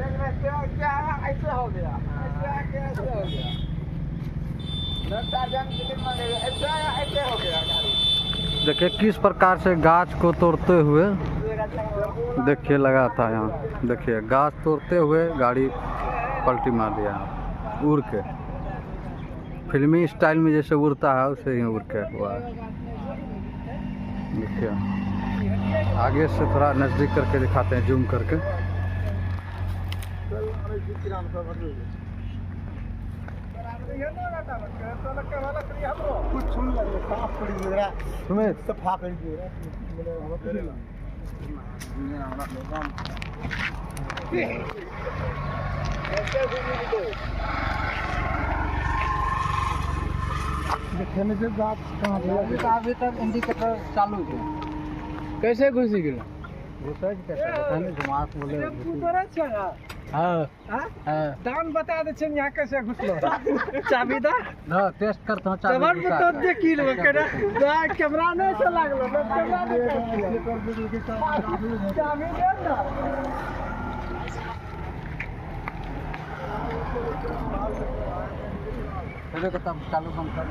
ऐसे हो गया, ऐसे हो गया, ऐसे हो गया गाड़ी। देखिए किस प्रकार से गाछ को तोड़ते हुए देखिए लगा था यहाँ। देखिए गाछ तोड़ते हुए गाड़ी पलटी मार दिया यहाँ, उड़ के फिल्मी स्टाइल में जैसे उड़ता है उसे ही उड़ के हुआ है। देखिए आगे से थोड़ा नज़दीक करके दिखाते हैं, जूम करके। अभी तक इंडिकेटर चालू है। कैसे घुसी गए? दान बता दे छे यहाँ कैसे घुसलो। चाबी दा ना टेस्ट करता हूँ चाबी तब तो देखी लो केना कैमरा नहीं से लागलो कैमरा नहीं चाबी दे ना। तब चालू हम कर